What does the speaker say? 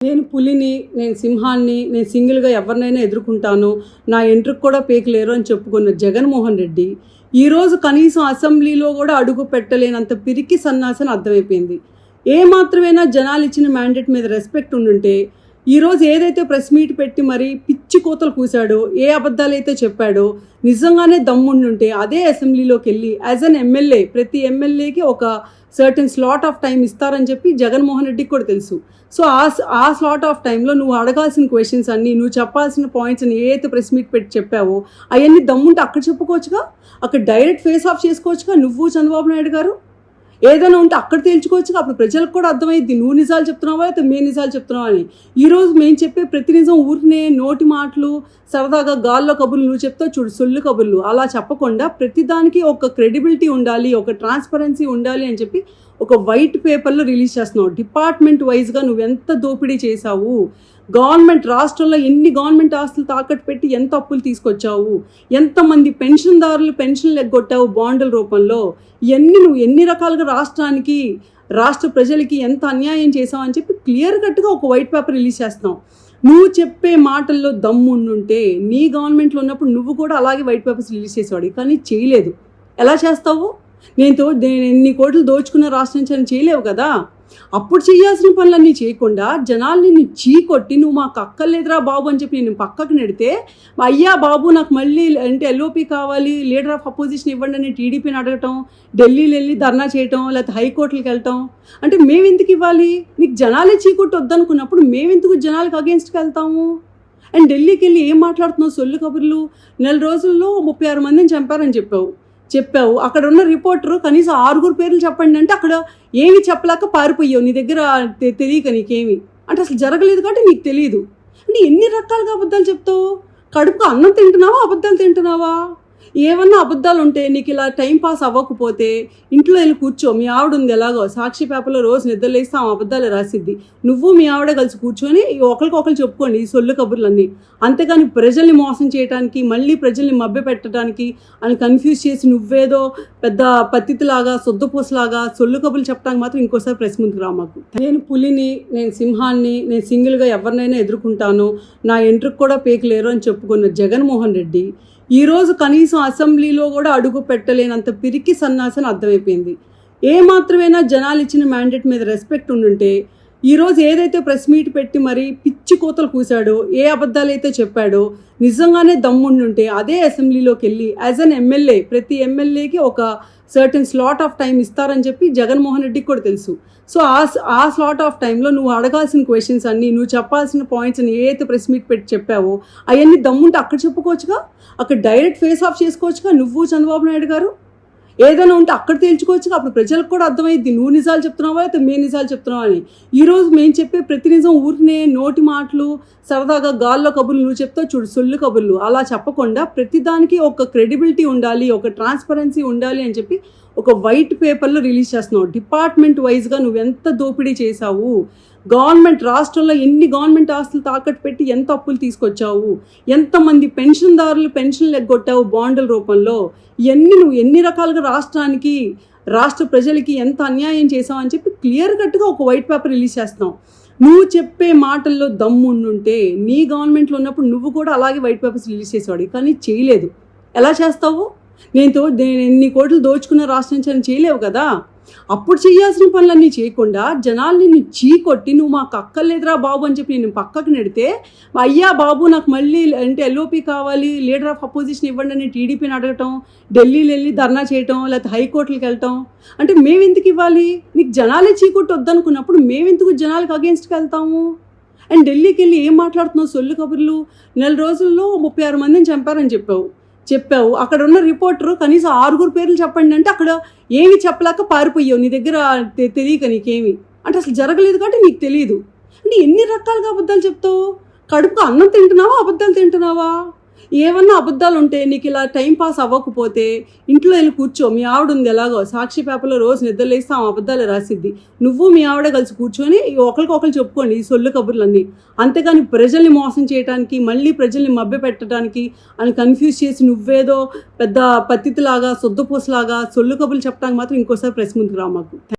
నేను పులిని, నేను సింహాన్ని, నేను సింగిల్గా ఎవరినైనా ఎదుర్కొంటాను, నా ఎంట్రుకు కూడా పేకలేరు అని చెప్పుకున్న జగన్మోహన్ రెడ్డి ఈరోజు కనీసం అసెంబ్లీలో కూడా అడుగు పెట్టలేనంత పిరికి సన్నాసని అర్థమైపోయింది. మాత్రమైనా జనాలు ఇచ్చిన మ్యాండేట్ మీద రెస్పెక్ట్ ఉండుంటే ఈరోజు ఏదైతే ప్రెస్ మీట్ పెట్టి మరి పిచ్చి కోతలు కూశాడో, ఏ అబద్ధాలైతే చెప్పాడో, నిజంగానే దమ్ముండుంటే అదే అసెంబ్లీలోకి వెళ్ళి యాజ్ అన్ ఎమ్మెల్యే ప్రతి ఎమ్మెల్యేకి ఒక సర్టెన్ స్లాట్ ఆఫ్ టైం ఇస్తారని చెప్పి జగన్మోహన్ రెడ్డికి కూడా తెలుసు. సో ఆ స్లాట్ ఆఫ్ టైంలో నువ్వు అడగాల్సిన క్వశ్చన్స్ అన్నీ, నువ్వు చెప్పాల్సిన పాయింట్స్ అని ఏదైతే ప్రెస్ మీట్ పెట్టి చెప్పావో అవన్నీ దమ్ముంటే అక్కడ చెప్పుకోవచ్చుగా, అక్కడ డైరెక్ట్ ఫేస్ ఆఫ్ చేసుకోవచ్చుగా. నువ్వు చంద్రబాబు నాయుడు గారు ఏదైనా ఉంటే అక్కడ తేల్చుకోవచ్చుగా. అప్పుడు ప్రజలకు కూడా అర్థమైద్ది నువ్వు నిజాలు చెప్తున్నావా అయితే మేము నిజాలు చెప్తున్నావా అని. ఈరోజు మేము చెప్పే ప్రతి నిజం ఊరినే నోటి మాటలు, సరదాగా గాల్లో కబుర్లు నువ్వు చెప్తావు చూడు, సొల్లు కబుర్లు అలా చెప్పకుండా ప్రతిదానికి ఒక క్రెడిబిలిటీ ఉండాలి, ఒక ట్రాన్స్పరెన్సీ ఉండాలి అని చెప్పి ఒక వైట్ పేపర్లో రిలీజ్ చేస్తున్నావు. డిపార్ట్మెంట్ వైజ్గా నువ్వెంత దోపిడీ చేశావు, గవర్నమెంట్ రాష్ట్రంలో ఎన్ని గవర్నమెంట్ ఆస్తులు తాకట్టు పెట్టి ఎంత అప్పులు తీసుకొచ్చావు, ఎంతమంది పెన్షన్దారులు పెన్షన్లు ఎగ్గొట్టావు బాండ్ల రూపంలో, ఇవన్నీ నువ్వు ఎన్ని రకాలుగా రాష్ట్రానికి, రాష్ట్ర ప్రజలకి ఎంత అన్యాయం చేసావు అని చెప్పి క్లియర్ కట్గా ఒక వైట్ పేపర్ రిలీజ్ చేస్తున్నావు. నువ్వు చెప్పే మాటల్లో దమ్ము ఉండుంటే నీ గవర్నమెంట్లో ఉన్నప్పుడు నువ్వు కూడా అలాగే వైట్ పేపర్స్ రిలీజ్ చేసేవాడు, కానీ చేయలేదు. ఎలా చేస్తావు? నేను ఎన్ని కోట్లు దోచుకున్న రాష్ట్రం నుంచి అని చేయలేవు కదా. అప్పుడు చేయాల్సిన పనులన్నీ చేయకుండా జనాల్ని నేను చీకొట్టి నువ్వు మాకు అక్కర్లేదురా బాబు అని చెప్పి నేను పక్కకు నెడితే, అయ్యా బాబు నాకు మళ్ళీ అంటే ఎల్ఓపి కావాలి, లీడర్ ఆఫ్ అపోజిషన్ ఇవ్వండి అని టీడీపీని అడగటం, ఢిల్లీలో వెళ్ళి ధర్నా చేయటం, లేకపోతే హైకోర్టులకు వెళ్ళటం. అంటే మేమెందుకు ఇవ్వాలి? నీకు జనాలే చీకొట్టి వద్దనుకున్నప్పుడు మేమెందుకు జనాలకు అగేన్స్ట్కి వెళ్తాము? అండ్ ఢిల్లీకి వెళ్ళి ఏం మాట్లాడుతున్నావు సొల్లు కబుర్లు? 4 రోజుల్లో 36 మందిని చంపారని చెప్పావు. అక్కడ ఉన్న రిపోర్టరు కనీసం 6 పేర్లు చెప్పండి అంటే అక్కడ ఏమి చెప్పలేక పారిపోయావు, నీ దగ్గర తెలియక నీకేమి అంటే అసలు జరగలేదు కాబట్టి నీకు తెలియదు. అంటే ఎన్ని రకాలుగా అబద్ధాలు చెప్తావు? కడుపుకు అన్నం తింటున్నావా, అబద్ధాలు తింటున్నావా? ఏమన్నా అబద్ధాలు ఉంటే నీకు ఇలా టైం పాస్ అవ్వకపోతే ఇంట్లో వెళ్ళి కూర్చో. మీ ఆవిడ ఉంది ఎలాగో సాక్షి పేపర్లో రోజు నిద్రలేస్తే ఆ అబద్ధాలు రాసిద్ది. నువ్వు మీ ఆవిడ కలిసి కూర్చొని ఒకరికొకరు చెప్పుకోండి ఈ సొల్లు కబుర్లన్నీ. అంతేగాని ప్రజల్ని మోసం చేయడానికి, మళ్ళీ ప్రజల్ని మభ్య పెట్టడానికి అని కన్ఫ్యూజ్ చేసి నువ్వేదో పెద్ద పత్తిలాగా సొద్దుపూసలాగా సొల్లు కబుర్లు చెప్పడానికి మాత్రం ఇంకోసారి ప్రెస్ ముందుకు రా మాకు. నేను పులిని, నేను సింహాన్ని, నేను సింగిల్గా ఎవరినైనా ఎదుర్కొంటాను, నా ఎంట్రుకు కూడా పేకలేరు అని చెప్పుకున్న జగన్మోహన్ రెడ్డి ఈరోజు కనీసం అసెంబ్లీలో కూడా అడుగు పెట్టలేనంత పిరికి సన్నాసని అర్థమైపోయింది. మాత్రమైనా జనాలు ఇచ్చిన మ్యాండేట్ మీద రెస్పెక్ట్ ఉండుంటే ఈరోజు ఏదైతే ప్రెస్ మీట్ పెట్టి మరి పిచ్చి కోతలు కూశాడో, ఏ అబద్ధాలైతే చెప్పాడో, నిజంగానే దమ్ముండుంటే అదే అసెంబ్లీలోకి వెళ్ళి యాజ్ అన్ ఎమ్మెల్యే ప్రతి ఎమ్మెల్యేకి ఒక సర్టెన్ స్లాట్ ఆఫ్ టైం ఇస్తారని చెప్పి జగన్మోహన్ రెడ్డికి కూడా తెలుసు. సో ఆ స్లాట్ ఆఫ్ టైంలో నువ్వు అడగాల్సిన క్వశ్చన్స్ అన్నీ, నువ్వు చెప్పాల్సిన పాయింట్స్ అని ఏదైతే ప్రెస్ మీట్ పెట్టి చెప్పావో అవన్నీ దమ్ముంటే అక్కడ చెప్పుకోవచ్చుగా, అక్కడ డైరెక్ట్ ఫేస్ ఆఫ్ చేసుకోవచ్చుగా. నువ్వు చంద్రబాబు నాయుడు గారు ఏదైనా ఉంటే అక్కడ తేల్చుకోవచ్చుగా. అప్పుడు ప్రజలకు కూడా అర్థమైద్ది నువ్వు నిజాలు చెప్తున్నావా అయితే మేము నిజాలు చెప్తున్నావా అని. ఈరోజు మేము చెప్పే ప్రతి నిజం ఊరినే నోటి మాటలు, సరదాగా గాల్లో కబుర్లు నువ్వు చెప్తావు చూడు, సొల్లు కబుర్లు అలా చెప్పకుండా ప్రతిదానికి ఒక క్రెడిబిలిటీ ఉండాలి, ఒక ట్రాన్స్పరెన్సీ ఉండాలి అని చెప్పి ఒక వైట్ పేపర్లో రిలీజ్ చేస్తున్నావు. డిపార్ట్మెంట్ వైజ్గా నువ్వెంత దోపిడీ చేశావు, గవర్నమెంట్ రాష్ట్రంలో ఎన్ని గవర్నమెంట్ ఆస్తులు తాకట్టు పెట్టి ఎంత అప్పులు తీసుకొచ్చావు, ఎంతమంది పెన్షన్దారులు పెన్షన్లు ఎగ్గొట్టావు బాండ్ల రూపంలో, ఇవన్నీ నువ్వు ఎన్ని రకాలుగా రాష్ట్రానికి, రాష్ట్ర ప్రజలకి ఎంత అన్యాయం చేసావు అని చెప్పి క్లియర్ కట్గా ఒక వైట్ పేపర్ రిలీజ్ చేస్తున్నావు. నువ్వు చెప్పే మాటల్లో దమ్ము ఉండుంటే నీ గవర్నమెంట్లో ఉన్నప్పుడు నువ్వు కూడా అలాగే వైట్ పేపర్స్ రిలీజ్ చేసేవాడు, కానీ చేయలేదు. ఎలా చేస్తావు? నేను ఎన్ని కోట్లు దోచుకున్న రాష్ట్రం నుంచి అని చేయలేవు కదా. అప్పుడు చేయాల్సిన పనులన్నీ చేయకుండా జనాల్ని నేను చీకొట్టి నువ్వు మాకు అక్కర్లేదురా బాబు అని చెప్పి నేను పక్కకు నెడితే, అయ్యా బాబు నాకు మళ్ళీ అంటే ఎల్ఓపి కావాలి, లీడర్ ఆఫ్ అపోజిషన్ ఇవ్వండి అని టీడీపీని అడగటం, ఢిల్లీలో వెళ్ళి ధర్నా చేయటం, లేకపోతే హైకోర్టులకు వెళ్ళటం. అంటే మేమెందుకు ఇవ్వాలి? నీకు జనాలే చీకొట్టి వద్దనుకున్నప్పుడు మేమెందుకు జనాలకు అగేన్స్ట్కి వెళ్తాము? అండ్ ఢిల్లీకి వెళ్ళి ఏం మాట్లాడుతున్నావు సొల్లు కబుర్లు? 4 రోజుల్లో 36 మందిని చంపారని చెప్పావు. అక్కడ ఉన్న రిపోర్టరు కనీసం 6 పేర్లు చెప్పండి అంటే అక్కడ ఏమి చెప్పలేక పారిపోయావు, నీ దగ్గర తెలియక నీకేమి అంటే అసలు జరగలేదు కాబట్టి నీకు తెలియదు. అంటే ఎన్ని రకాలుగా అబద్ధాలు చెప్తావు? కడుపుకు అన్నం తింటున్నావా, అబద్ధాలు తింటున్నావా? ఏమన్నా అబద్ధాలు ఉంటే నీకు ఇలా టైం పాస్ అవ్వకపోతే ఇంట్లో వెళ్ళి కూర్చో. మీ ఆవిడ ఉంది ఎలాగో సాక్షి పేపర్లో రోజు నిద్రలేస్తే ఆ అబద్ధాలు రాసిద్ది. నువ్వు మీ ఆవిడ కలిసి కూర్చొని ఒకరికొకరు చెప్పుకోండి ఈ సొల్లు కబుర్లన్నీ. అంతేగాని ప్రజల్ని మోసం చేయడానికి, మళ్ళీ ప్రజల్ని మభ్య పెట్టడానికి అని కన్ఫ్యూజ్ చేసి నువ్వేదో పెద్ద పత్తిలాగా సొద్దుపూసలాగా సొల్లు కబుర్లు చెప్పడానికి మాత్రం ఇంకోసారి ప్రెస్ ముందుకు రా మాకు.